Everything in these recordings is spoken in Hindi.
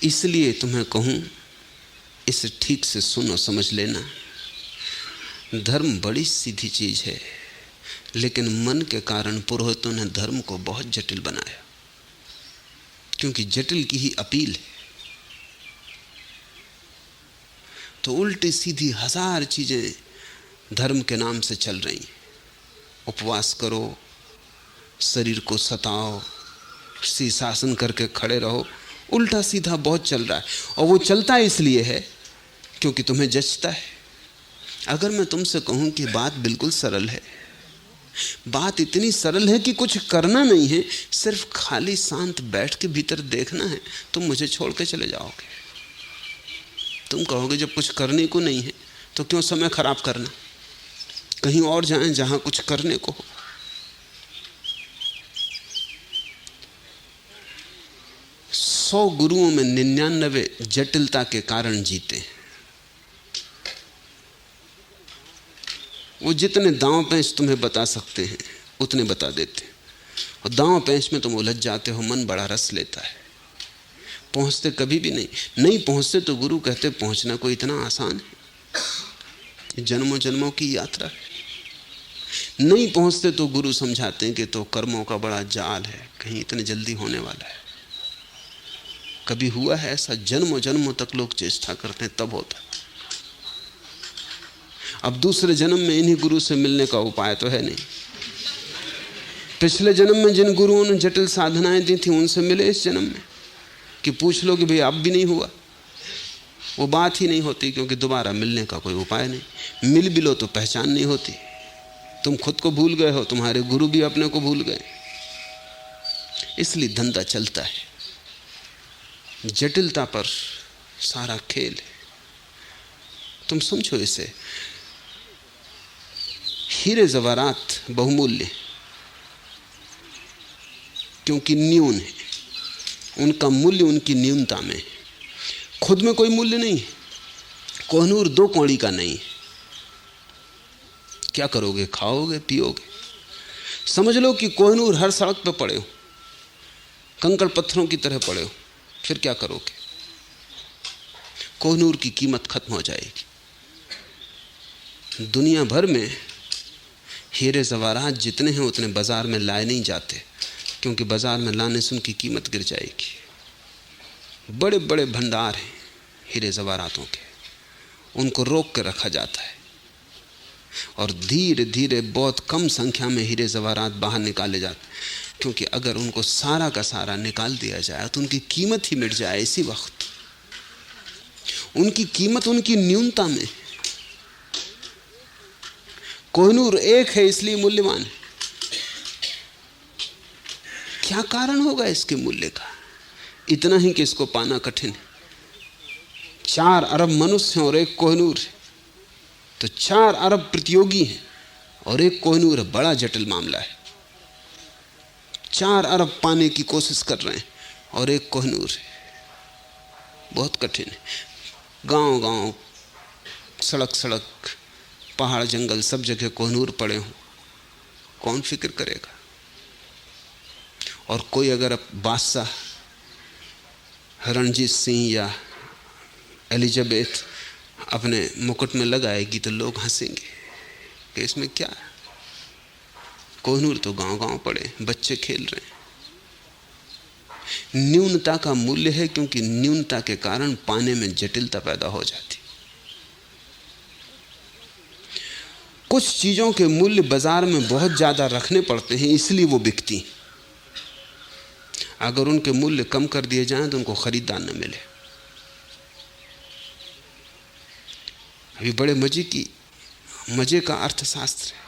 इसलिए तुम्हें कहूं, इसे ठीक से सुन और समझ लेना। धर्म बड़ी सीधी चीज है, लेकिन मन के कारण पुरोहितों ने धर्म को बहुत जटिल बनाया, क्योंकि जटिल की ही अपील है। तो उल्टी सीधी हजार चीजें धर्म के नाम से चल रही। उपवास करो, शरीर को सताओ, शीर्षासन करके खड़े रहो, उल्टा सीधा बहुत चल रहा है। और वो चलता इसलिए है क्योंकि तुम्हें जचता है। अगर मैं तुमसे कहूं कि बात बिल्कुल सरल है, बात इतनी सरल है कि कुछ करना नहीं है, सिर्फ खाली शांत बैठ के भीतर देखना है, तुम मुझे छोड़ के चले जाओगे। तुम कहोगे जब कुछ करने को नहीं है तो क्यों समय खराब करना, कहीं और जाएं जहां कुछ करने को हो। 100 गुरुओं में 99 जटिलता के कारण जीते हैं। वो जितने दांव पेंच तुम्हें बता सकते हैं उतने बता देते हैं, और दांव पेंच में तुम उलझ जाते हो। मन बड़ा रस लेता है, पहुंचते कभी भी नहीं पहुंचते। तो गुरु कहते पहुंचना कोई इतना आसान है, जन्मों जन्मों की यात्रा है। नहीं पहुंचते तो गुरु समझाते हैं कि तो कर्मों का बड़ा जाल है, कहीं इतने जल्दी होने वाला है। कभी हुआ है ऐसा? जन्मों जन्मों तक लोग चेष्टा करते हैं तब होता। अब दूसरे जन्म में इन्हीं गुरु से मिलने का उपाय तो है नहीं। पिछले जन्म में जिन गुरुओं ने जटिल साधनाएं दी थी उनसे मिले इस जन्म में, कि पूछ लो कि भाई अब भी नहीं हुआ। वो बात ही नहीं होती, क्योंकि दोबारा मिलने का कोई उपाय नहीं। मिल भी लो तो पहचान नहीं होती। तुम खुद को भूल गए हो, तुम्हारे गुरु भी अपने को भूल गए। इसलिए धंधा चलता है, जटिलता पर सारा खेल है। तुम समझो इसे, हीरे जवारात बहुमूल्य क्योंकि न्यून है, उनका मूल्य उनकी न्यूनता में। खुद में कोई मूल्य नहीं है। कोहनूर 2 कौड़ी का नहीं है। क्या करोगे? खाओगे, पियोगे। समझ लो कि कोहनूर हर सड़क पे पड़े हो, कंकड़ पत्थरों की तरह पड़े हो, फिर क्या करोगे? कोहनूर की कीमत खत्म हो जाएगी। दुनिया भर में हीरे जवाहरात जितने हैं उतने बाजार में लाए नहीं जाते, क्योंकि बाजार में लाने से उनकी कीमत गिर जाएगी। बड़े बड़े भंडार हैं हीरे जवाहरातों के, उनको रोक के रखा जाता है, और धीरे धीरे बहुत कम संख्या में हीरे जवाहरात बाहर निकाले जाते हैं, क्योंकि अगर उनको सारा का सारा निकाल दिया जाए तो उनकी कीमत ही मिट जाए। इसी वक्त उनकी कीमत उनकी न्यूनता में। कोहिनूर एक है इसलिए मूल्यवान है। क्या कारण होगा इसके मूल्य का? इतना ही कि इसको पाना कठिन है। 4 अरब मनुष्य हैं और एक कोहिनूर है, तो 4 अरब प्रतियोगी हैं और एक कोहिनूर है। बड़ा जटिल मामला है। 4 अरब पाने की कोशिश कर रहे हैं और एक कोहिनूर है। बहुत कठिन है। गांव गांव, सड़क सड़क, पहाड़ जंगल, सब जगह कोहिनूर पड़े हों, कौन फिक्र करेगा? और कोई अगर बादशाह रणजीत सिंह या एलिजाबेथ अपने मुकुट में लगाएगी तो लोग हंसेंगे कि इसमें क्या है। कोहिनूर तो गांव गांव पड़े, बच्चे खेल रहे हैं। न्यूनता का मूल्य है, क्योंकि न्यूनता के कारण पाने में जटिलता पैदा हो जाती। कुछ चीजों के मूल्य बाजार में बहुत ज्यादा रखने पड़ते हैं, इसलिए वो बिकती। अगर उनके मूल्य कम कर दिए जाएं तो उनको खरीदार न मिले। अभी बड़े मजे का अर्थशास्त्र है।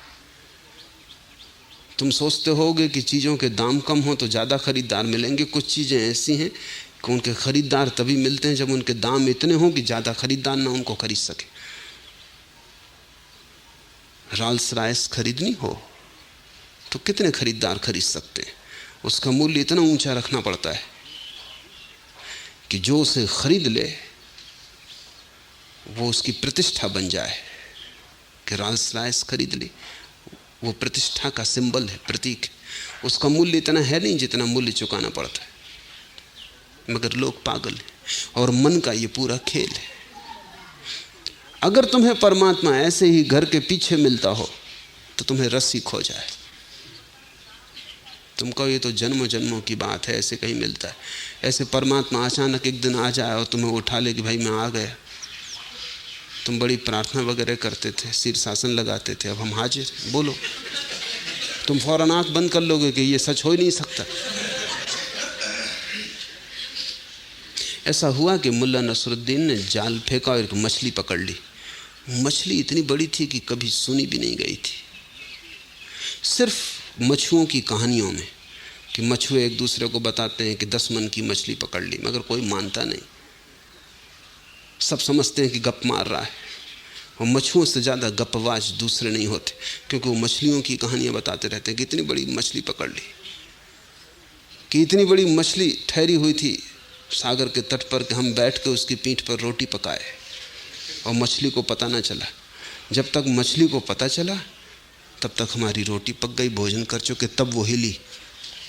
तुम सोचते होगे कि चीज़ों के दाम कम हो तो ज़्यादा खरीदार मिलेंगे। कुछ चीज़ें ऐसी हैं कि उनके खरीदार तभी मिलते हैं जब उनके दाम इतने हों कि ज़्यादा खरीदार ना उनको खरीद सके। रॉल्स रॉयस खरीदनी हो तो कितने खरीदार खरीद सकते हैं? उसका मूल्य इतना ऊंचा रखना पड़ता है कि जो उसे खरीद ले वो उसकी प्रतिष्ठा बन जाए कि रॉल्स रॉयस खरीद ली। वो प्रतिष्ठा का सिंबल है, प्रतीक। उसका मूल्य इतना है नहीं जितना मूल्य चुकाना पड़ता है। मगर लोग पागल हैं। और मन का ये पूरा खेल है। अगर तुम्हें परमात्मा ऐसे ही घर के पीछे मिलता हो तो तुम्हें रस्सी खो जाए। तुम कहो ये तो जन्मों जन्मों की बात है, ऐसे कहीं मिलता है। ऐसे परमात्मा अचानक एक दिन आ जाए और तुम्हें उठा ले कि भाई मैं आ गया। तुम बड़ी प्रार्थना वगैरह करते थे, शीर्षासन लगाते थे, अब हम हाजिर, बोलो। तुम फौरन आंख बंद कर लोगे कि ये सच हो ही नहीं सकता। ऐसा हुआ कि मुल्ला नसरुद्दीन ने जाल फेंका और एक मछली पकड़ ली। मछली इतनी बड़ी थी कि कभी सुनी भी नहीं गई थी। सिर्फ मछुओं की कहानियों में कि मछुए एक दूसरे को बताते हैं कि 10 मन की मछली पकड़ ली, मगर कोई मानता नहीं। सब समझते हैं कि गप मार रहा है। और मछुओं से ज़्यादा गपवाज दूसरे नहीं होते, क्योंकि वो मछलियों की कहानियाँ बताते रहते हैं कि इतनी बड़ी मछली पकड़ ली, कि इतनी बड़ी मछली ठहरी हुई थी सागर के तट पर कि हम बैठ के उसकी पीठ पर रोटी पकाए और मछली को पता ना चला। जब तक मछली को पता चला तब तक हमारी रोटी पक गई, भोजन कर चुके, तब वो हिली।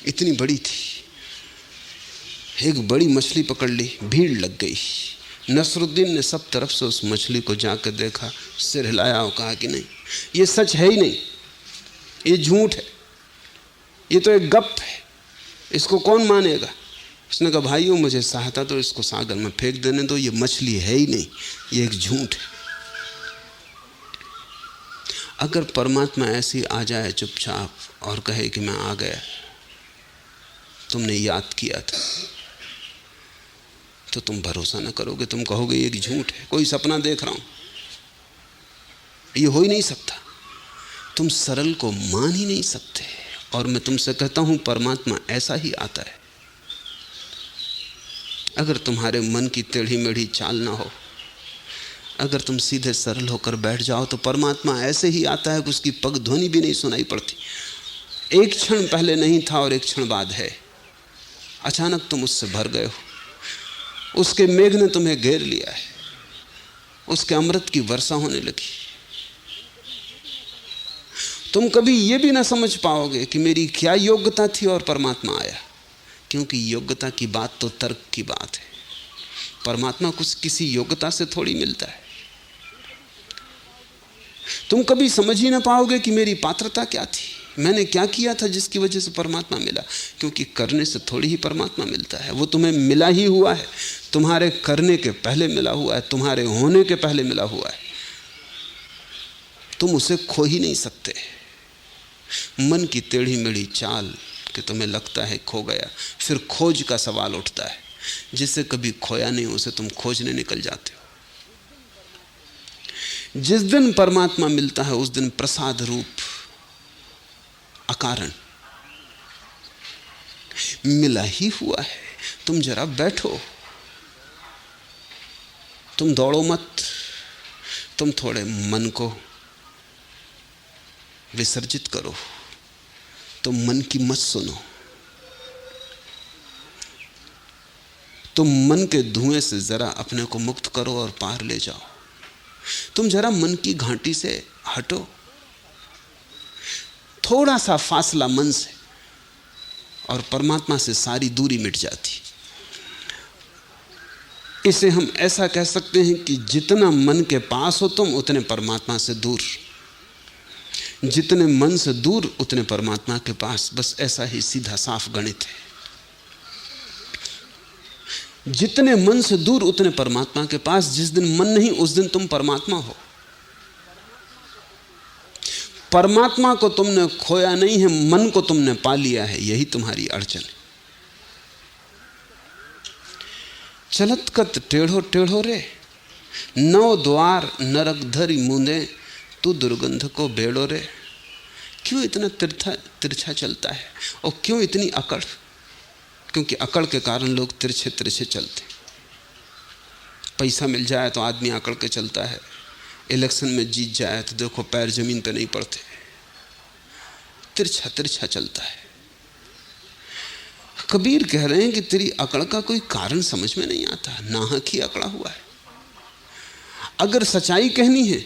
इतनी बड़ी थी। एक बड़ी मछली पकड़ ली, भीड़ लग गई। नसरुद्दीन ने सब तरफ से उस मछली को जाकर देखा, सिर हिलाया और कहा कि नहीं, ये सच है ही नहीं, ये झूठ है, ये तो एक गप है, इसको कौन मानेगा। उसने कहा भाइयों मुझे सहायता तो इसको सागर में फेंक देने दो, ये मछली है ही नहीं, ये एक झूठ है। अगर परमात्मा ऐसी आ जाए चुपचाप और कहे कि मैं आ गया, तुमने याद किया था, तो तुम भरोसा न करोगे, तुम कहोगे ये झूठ है, कोई सपना देख रहा हूं, ये हो ही नहीं सकता। तुम सरल को मान ही नहीं सकते। और मैं तुमसे कहता हूं परमात्मा ऐसा ही आता है। अगर तुम्हारे मन की टेढ़ी मेढ़ी चाल ना हो, अगर तुम सीधे सरल होकर बैठ जाओ, तो परमात्मा ऐसे ही आता है कि उसकी पग ध्वनि भी नहीं सुनाई पड़ती। एक क्षण पहले नहीं था और एक क्षण बाद है। अचानक तुम उससे भर गए हो, उसके मेघ ने तुम्हें घेर लिया है, उसके अमृत की वर्षा होने लगी। तुम कभी यह भी ना समझ पाओगे कि मेरी क्या योग्यता थी और परमात्मा आया, क्योंकि योग्यता की बात तो तर्क की बात है। परमात्मा कुछ किसी योग्यता से थोड़ी मिलता है। तुम कभी समझ ही ना पाओगे कि मेरी पात्रता क्या थी, मैंने क्या किया था जिसकी वजह से परमात्मा मिला, क्योंकि करने से थोड़ी ही परमात्मा मिलता है। वो तुम्हें मिला ही हुआ है, तुम्हारे करने के पहले मिला हुआ है, तुम्हारे होने के पहले मिला हुआ है। तुम उसे खो ही नहीं सकते। मन की टेढ़ी मेढ़ी चाल कि तुम्हें लगता है खो गया, फिर खोज का सवाल उठता है। जिसे कभी खोया नहीं उसे तुम खोजने निकल जाते हो। जिस दिन परमात्मा मिलता है उस दिन प्रसाद रूप अकारण मिला ही हुआ है। तुम जरा बैठो, तुम दौड़ो मत, तुम थोड़े मन को विसर्जित करो, तुम मन की मत सुनो, तुम मन के धुएं से जरा अपने को मुक्त करो और पार ले जाओ। तुम जरा मन की घाटी से हटो, थोड़ा सा फासला मन से, और परमात्मा से सारी दूरी मिट जाती। इसे हम ऐसा कह सकते हैं कि जितना मन के पास हो तुम, उतने परमात्मा से दूर, जितने मन से दूर उतने परमात्मा के पास। बस ऐसा ही सीधा साफ गणित है। जितने मन से दूर उतने परमात्मा के पास। जिस दिन मन नहीं उस दिन तुम परमात्मा हो। परमात्मा को तुमने खोया नहीं है, मन को तुमने पा लिया है, यही तुम्हारी अड़चन है। चलत कत टेढ़ो टेढ़ो रे, नौ द्वार नरक धरी मूंदे, तू दुर्गंध को बेड़ो रे। क्यों इतना तिरछा चलता है और क्यों इतनी अकड़? क्योंकि अकड़ के कारण लोग तिरछे तिरछे चलते। पैसा मिल जाए तो आदमी अकड़ के चलता है, इलेक्शन में जीत जाए तो देखो पैर जमीन पे नहीं पड़ते, तिरछा तिरछा चलता है। कबीर कह रहे हैं कि तेरी अकड़ का कोई कारण समझ में नहीं आता, नाहक ही अकड़ा हुआ है। अगर सच्चाई कहनी है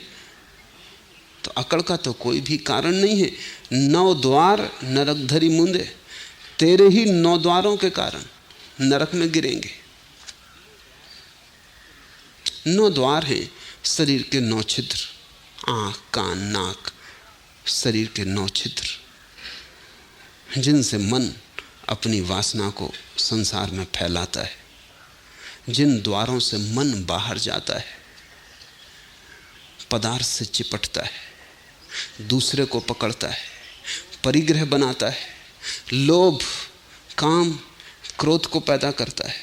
तो अकड़ का तो कोई भी कारण नहीं है। 9 द्वार नरक धरी मूंदे, तेरे ही 9 द्वारों के कारण, नरक में गिरेंगे। 9 द्वार हैं शरीर के, 9 छिद्र, आंख, कान, नाक, शरीर के 9 छिद्र, जिनसे मन अपनी वासना को संसार में फैलाता है, जिन द्वारों से मन बाहर जाता है, पदार्थ से चिपटता है, दूसरे को पकड़ता है, परिग्रह बनाता है, लोभ, काम, क्रोध को पैदा करता है।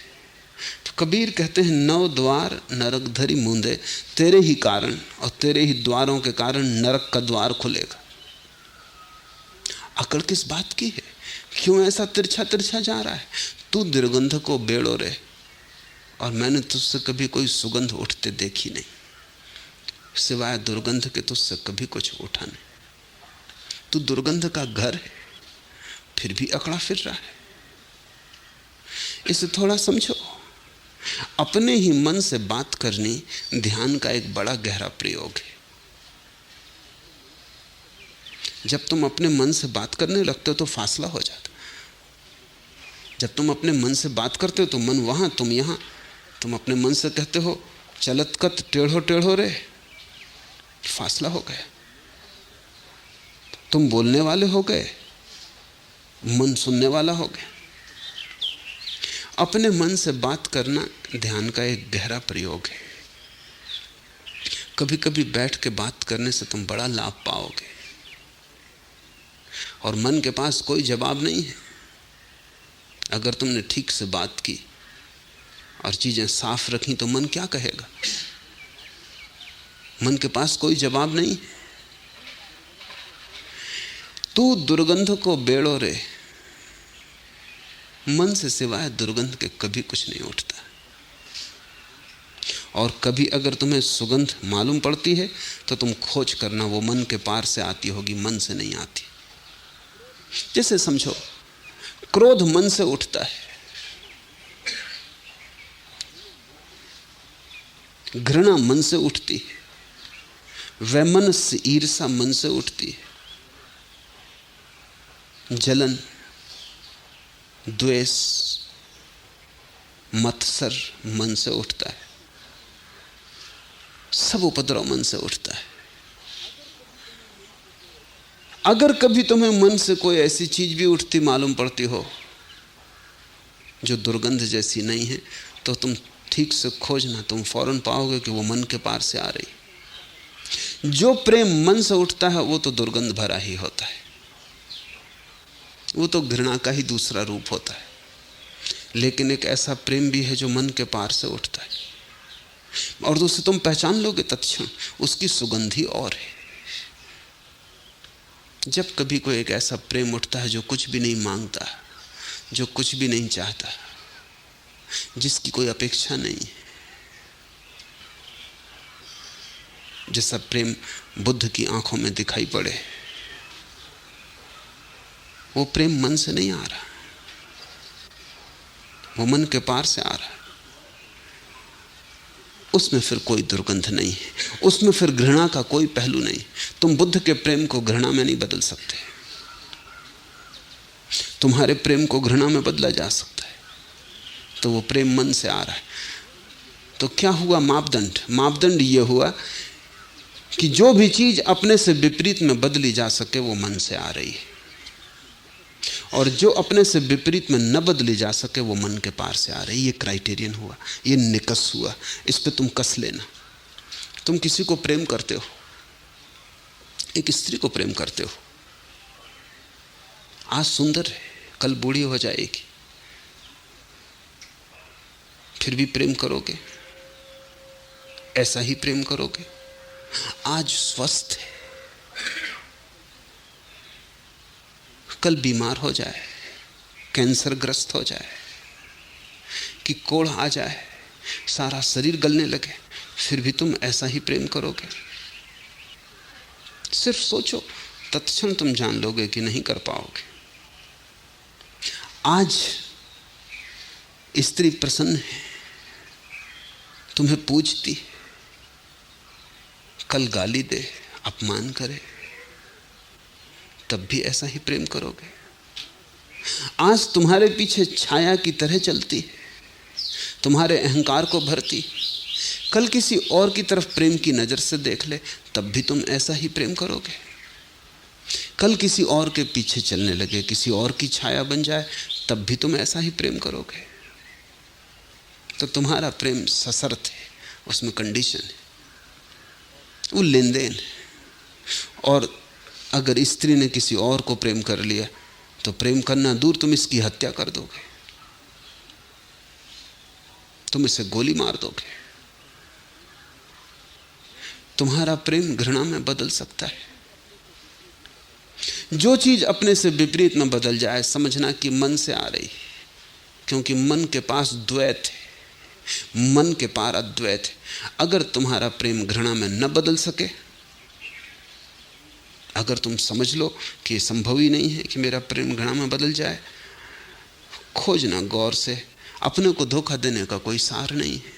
तो कबीर कहते हैं 9 द्वार नरक धरी मूंदे, तेरे ही कारण और तेरे ही द्वारों के कारण नरक का द्वार खुलेगा। अकड़ किस बात की है? क्यों ऐसा तिरछा तिरछा जा रहा है? तू दुर्गंध को बेड़ो रे, और मैंने तुझसे कभी कोई सुगंध उठते देखी नहीं, सिवाय दुर्गंध के तुझसे कभी कुछ उठा नहीं। तू दुर्गंध का घर है, फिर भी अकड़ा फिर रहा है। इसे थोड़ा समझो। अपने ही मन से बात करनी ध्यान का एक बड़ा गहरा प्रयोग है। जब तुम अपने मन से बात करने लगते हो तो फासला हो जाता। जब तुम अपने मन से बात करते हो तो मन वहां, तुम यहां। तुम अपने मन से कहते हो चलत कत टेढ़ो टेढ़ो रे, फासला हो गया। तुम बोलने वाले हो गए, मन सुनने वाला हो गया। अपने मन से बात करना ध्यान का एक गहरा प्रयोग है। कभी कभी बैठ के बात करने से तुम बड़ा लाभ पाओगे, और मन के पास कोई जवाब नहीं है। अगर तुमने ठीक से बात की और चीजें साफ रखी तो मन क्या कहेगा? मन के पास कोई जवाब नहीं। तू दुर्गंध को बेड़ो रे, मन से सिवाय दुर्गंध के कभी कुछ नहीं उठता। और कभी अगर तुम्हें सुगंध मालूम पड़ती है तो तुम खोज करना, वो मन के पार से आती होगी, मन से नहीं आती। जैसे समझो, क्रोध मन से उठता है, घृणा मन से उठती है, वैमनस्य ईर्षा मन से उठती है, जलन, द्वेष, मत्सर मन से उठता है, सब उपद्रव मन से उठता है। अगर कभी तुम्हें मन से कोई ऐसी चीज भी उठती मालूम पड़ती हो जो दुर्गंध जैसी नहीं है, तो तुम ठीक से खोजना, तुम फौरन पाओगे कि वो मन के पार से आ रही। जो प्रेम मन से उठता है वो तो दुर्गंध भरा ही होता है, वो तो घृणा का ही दूसरा रूप होता है। लेकिन एक ऐसा प्रेम भी है जो मन के पार से उठता है, और उसे तुम पहचान लोगे तत्क्षण, उसकी सुगंध ही और है। जब कभी कोई एक ऐसा प्रेम उठता है जो कुछ भी नहीं मांगता, जो कुछ भी नहीं चाहता, जिसकी कोई अपेक्षा नहीं है, जैसा प्रेम बुद्ध की आंखों में दिखाई पड़े, वो प्रेम मन से नहीं आ रहा, वो मन के पार से आ रहा है। उसमें फिर कोई दुर्गंध नहीं है, उसमें फिर घृणा का कोई पहलू नहीं। तुम बुद्ध के प्रेम को घृणा में नहीं बदल सकते, तुम्हारे प्रेम को घृणा में बदला जा सकता है, तो वो प्रेम मन से आ रहा है। तो क्या हुआ मापदंड? मापदंड ये हुआ कि जो भी चीज अपने से विपरीत में बदली जा सके वो मन से आ रही है, और जो अपने से विपरीत में न बदली जा सके वो मन के पार से आ रही है। ये क्राइटेरियन हुआ, ये निकस हुआ, इस पे तुम कस लेना। तुम किसी को प्रेम करते हो, एक स्त्री को प्रेम करते हो, आज सुंदर है, कल बूढ़ी हो जाएगी, फिर भी प्रेम करोगे, ऐसा ही प्रेम करोगे। आज स्वस्थ है, कल बीमार हो जाए, कैंसर ग्रस्त हो जाए, कि कोढ़ आ जाए, सारा शरीर गलने लगे, फिर भी तुम ऐसा ही प्रेम करोगे। सिर्फ सोचो, तत्क्षण तुम जान लोगे कि नहीं कर पाओगे। आज स्त्री प्रसन्न है, तुम्हें पूजती, कल गाली दे, अपमान करे, तब भी ऐसा ही प्रेम करोगे। आज तुम्हारे पीछे छाया की तरह चलती है, तुम्हारे अहंकार को भरती। कल किसी और की तरफ प्रेम की नजर से देख ले, तब भी तुम ऐसा ही प्रेम करोगे। कल किसी और के पीछे चलने लगे, किसी और की छाया बन जाए, तब भी तुम ऐसा ही प्रेम करोगे। तो तुम्हारा प्रेम सशर्त है, उसमें कंडीशन है, वो लेन देन है। और अगर स्त्री ने किसी और को प्रेम कर लिया तो प्रेम करना दूर, तुम इसकी हत्या कर दोगे, तुम इसे गोली मार दोगे। तुम्हारा प्रेम घृणा में बदल सकता है। जो चीज अपने से विपरीत में बदल जाए, समझना कि मन से आ रही है, क्योंकि मन के पास द्वैत है, मन के पार अद्वैत है। अगर तुम्हारा प्रेम घृणा में न बदल सके, अगर तुम समझ लो कि संभव ही नहीं है कि मेरा प्रेम घृणा में बदल जाए, खोजना गौर से। अपने को धोखा देने का कोई सार नहीं है,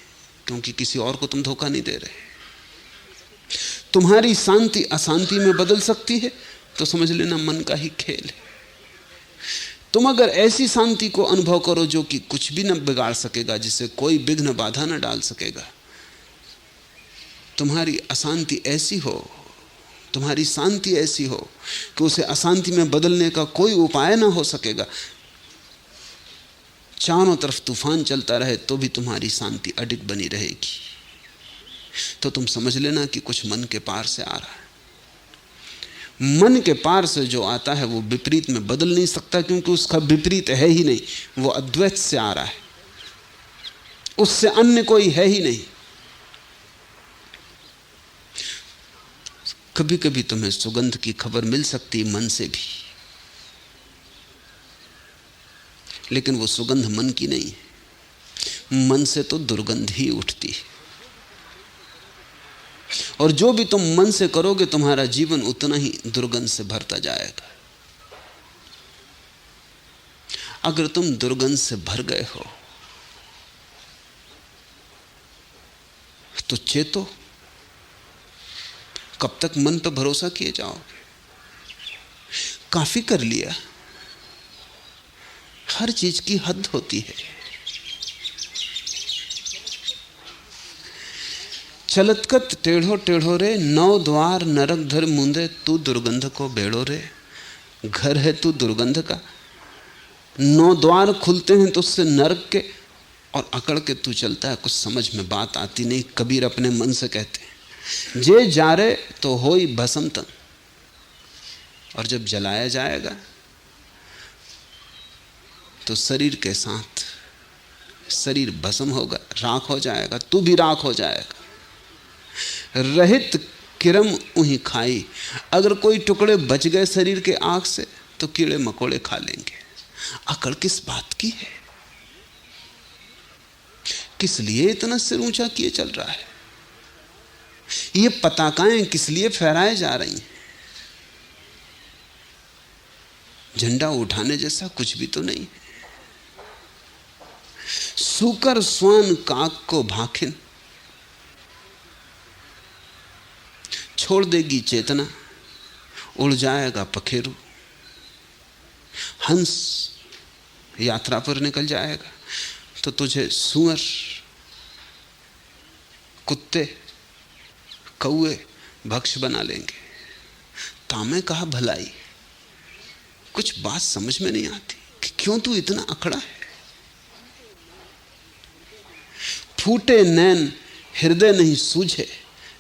क्योंकि किसी और को तुम धोखा नहीं दे रहे। तुम्हारी शांति अशांति में बदल सकती है तो समझ लेना मन का ही खेल है। तुम अगर ऐसी शांति को अनुभव करो जो कि कुछ भी न बिगाड़ सकेगा, जिसे कोई विघ्न बाधा न डाल सकेगा, तुम्हारी अशांति ऐसी हो, तुम्हारी शांति ऐसी हो कि उसे अशांति में बदलने का कोई उपाय ना हो सकेगा, चारों तरफ तूफान चलता रहे तो भी तुम्हारी शांति अडिग बनी रहेगी, तो तुम समझ लेना कि कुछ मन के पार से आ रहा है। मन के पार से जो आता है वो विपरीत में बदल नहीं सकता, क्योंकि उसका विपरीत है ही नहीं, वो अद्वैत से आ रहा है, उससे अन्य कोई है ही नहीं। कभी कभी तुम्हें सुगंध की खबर मिल सकती मन से भी, लेकिन वो सुगंध मन की नहीं है। मन से तो दुर्गंध ही उठती है, और जो भी तुम मन से करोगे तुम्हारा जीवन उतना ही दुर्गंध से भरता जाएगा। अगर तुम दुर्गंध से भर गए हो तो चेतो, कब तक मन पर भरोसा किए जाओगे? काफी कर लिया, हर चीज की हद होती है। चलतकत टेढ़ो टेढ़ो रे, नौ द्वार नरक धर मुंदे, तू दुर्गंध को बेड़ो रे। घर है तू दुर्गंध का, 9 द्वार खुलते हैं तो उससे नरक के, और अकड़ के तू चलता है। कुछ समझ में बात आती नहीं। कबीर अपने मन से कहते हैं, जे जारे तो होई भस्म तन, और जब जलाया जाएगा तो शरीर के साथ शरीर भस्म होगा, राख हो जाएगा, तू भी राख हो जाएगा। रहित किरम उही खाई, अगर कोई टुकड़े बच गए शरीर के आग से तो कीड़े मकोड़े खा लेंगे। अकड़ किस बात की है? किस लिए इतना सिर ऊंचा किए चल रहा है? ये पताकाएं किस लिए फहराए जा रही हैं? झंडा उठाने जैसा कुछ भी तो नहीं है। सूकर स्वान काक को भाखिन, छोड़ देगी चेतना, उड़ जाएगा पखेरु। हंस यात्रा पर निकल जाएगा तो तुझे सूअर, कुत्ते, कौए भक्ष बना लेंगे। तामे कहा भलाई, कुछ बात समझ में नहीं आती कि क्यों तू इतना अकड़ा है। फूटे नैन हृदय नहीं सूझे,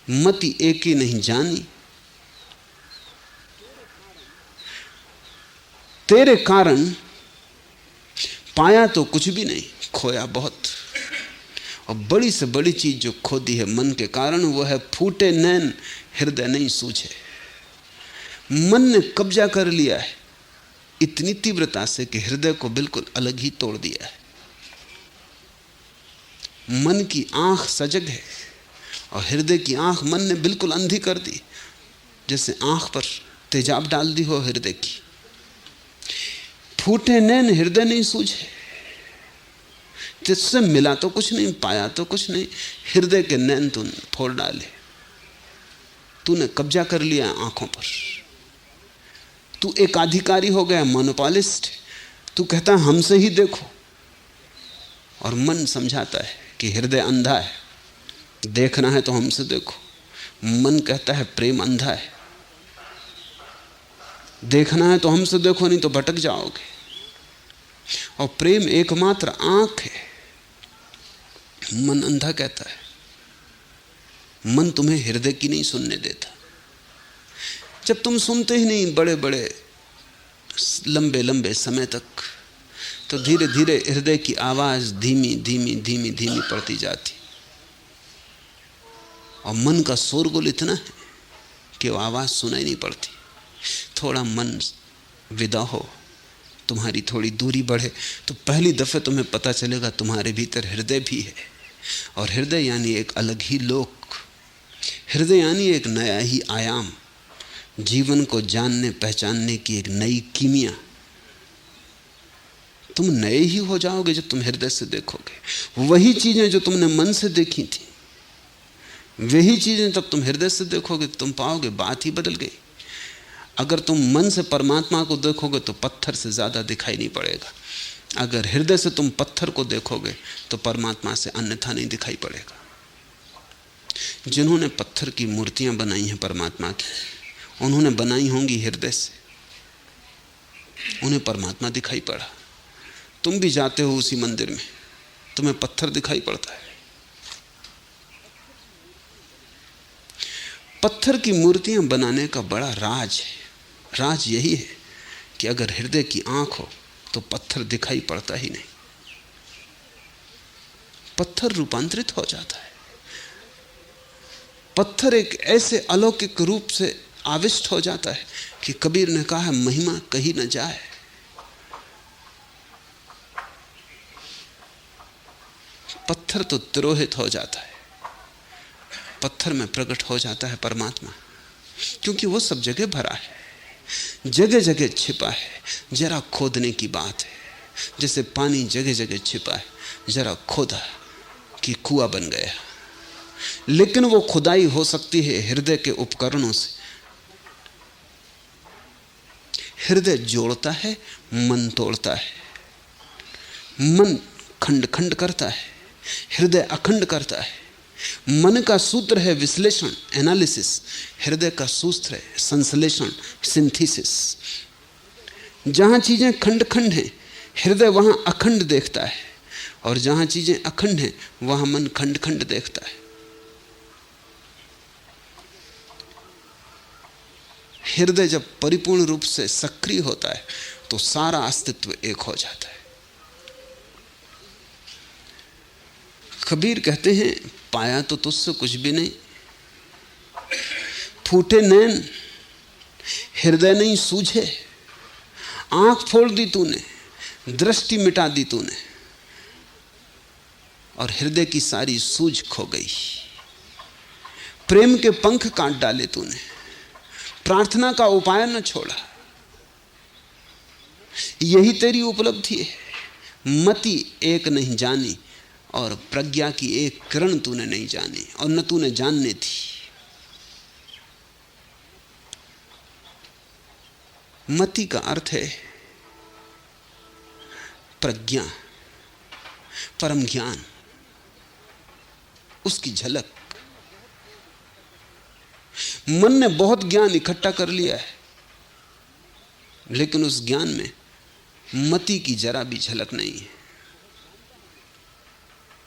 मति एक ही नहीं जानी। तेरे कारण पाया तो कुछ भी नहीं, खोया बहुत। और बड़ी से बड़ी चीज जो खो दी है मन के कारण, वो है फूटे नैन हृदय नहीं सूझे। मन ने कब्जा कर लिया है इतनी तीव्रता से कि हृदय को बिल्कुल अलग ही तोड़ दिया है। मन की आंख सजग है और हृदय की आंख मन ने बिल्कुल अंधी कर दी, जैसे आंख पर तेजाब डाल दी हो हृदय की। फूटे नैन हृदय नहीं सूझे, जिससे मिला तो कुछ नहीं, पाया तो कुछ नहीं। हृदय के नैन तूने फोड़ डाले, तूने कब्जा कर लिया आंखों पर। तू एकाधिकारी हो गया, मोनोपोलिस्ट। तू कहता है हमसे ही देखो, और मन समझाता है कि हृदय अंधा है, देखना है तो हमसे देखो। मन कहता है प्रेम अंधा है, देखना है तो हमसे देखो, नहीं तो भटक जाओगे। और प्रेम एकमात्र आंख है, मन अंधा कहता है। मन तुम्हें हृदय की नहीं सुनने देता। जब तुम सुनते ही नहीं बड़े बड़े लंबे लंबे समय तक, तो धीरे धीरे हृदय की आवाज धीमी धीमी धीमी धीमी पड़ती जाती। और मन का शोरगुल इतना है कि वो आवाज सुनाई नहीं पड़ती। थोड़ा मन विदा हो, तुम्हारी थोड़ी दूरी बढ़े, तो पहली दफे तुम्हें पता चलेगा तुम्हारे भीतर हृदय भी है। और हृदय यानी एक अलग ही लोक, हृदय यानी एक नया ही आयाम, जीवन को जानने पहचानने की एक नई कीमिया। तुम नए ही हो जाओगे जब तुम हृदय से देखोगे। वही चीजें जो तुमने मन से देखी थी, वही चीजें तब तुम हृदय से देखोगे, तुम पाओगे बात ही बदल गई। अगर तुम मन से परमात्मा को देखोगे तो पत्थर से ज्यादा दिखाई नहीं पड़ेगा। अगर हृदय से तुम पत्थर को देखोगे तो परमात्मा से अन्यथा नहीं दिखाई पड़ेगा। जिन्होंने पत्थर की मूर्तियां बनाई हैं परमात्मा की, उन्होंने बनाई होंगी हृदय से, उन्हें परमात्मा दिखाई पड़ा। तुम भी जाते हो उसी मंदिर में, तुम्हें पत्थर दिखाई पड़ता है। पत्थर की मूर्तियां बनाने का बड़ा राज है। राज यही है कि अगर हृदय की आंख हो तो पत्थर दिखाई पड़ता ही नहीं, पत्थर रूपांतरित हो जाता है। पत्थर एक ऐसे अलौकिक रूप से आविष्ट हो जाता है कि कबीर ने कहा, महिमा कहीं न जाए। पत्थर तो तिरोहित हो जाता है, पत्थर में प्रकट हो जाता है परमात्मा, क्योंकि वो सब जगह भरा है, जगह जगह छिपा है। जरा खोदने की बात है, जैसे पानी जगह जगह छिपा है, जरा खोदा कि कुआं बन गया। लेकिन वो खुदाई हो सकती है हृदय के उपकरणों से। हृदय जोड़ता है, मन तोड़ता है। मन खंड खंड करता है, हृदय अखंड करता है। मन का सूत्र है विश्लेषण, एनालिसिस। हृदय का सूत्र है संश्लेषण, सिंथेसिस। जहां चीजें खंड खंड हैं, हृदय वहां अखंड देखता है, और जहां चीजें अखंड हैं वहां मन खंड खंड देखता है। हृदय जब परिपूर्ण रूप से सक्रिय होता है तो सारा अस्तित्व एक हो जाता है। कबीर कहते हैं, पाया तो तुझसे कुछ भी नहीं, फूटे नैन हृदय नहीं सूझे। आंख फोड़ दी तूने, दृष्टि मिटा दी तूने, और हृदय की सारी सूझ खो गई। प्रेम के पंख काट डाले तूने, प्रार्थना का उपाय न छोड़ा। यही तेरी उपलब्धि है। मति एक नहीं जानी, और प्रज्ञा की एक किरण तूने नहीं जानी, और न तूने जानने थी। मति का अर्थ है प्रज्ञा, परम ज्ञान, उसकी झलक। मन ने बहुत ज्ञान इकट्ठा कर लिया है, लेकिन उस ज्ञान में मति की जरा भी झलक नहीं है।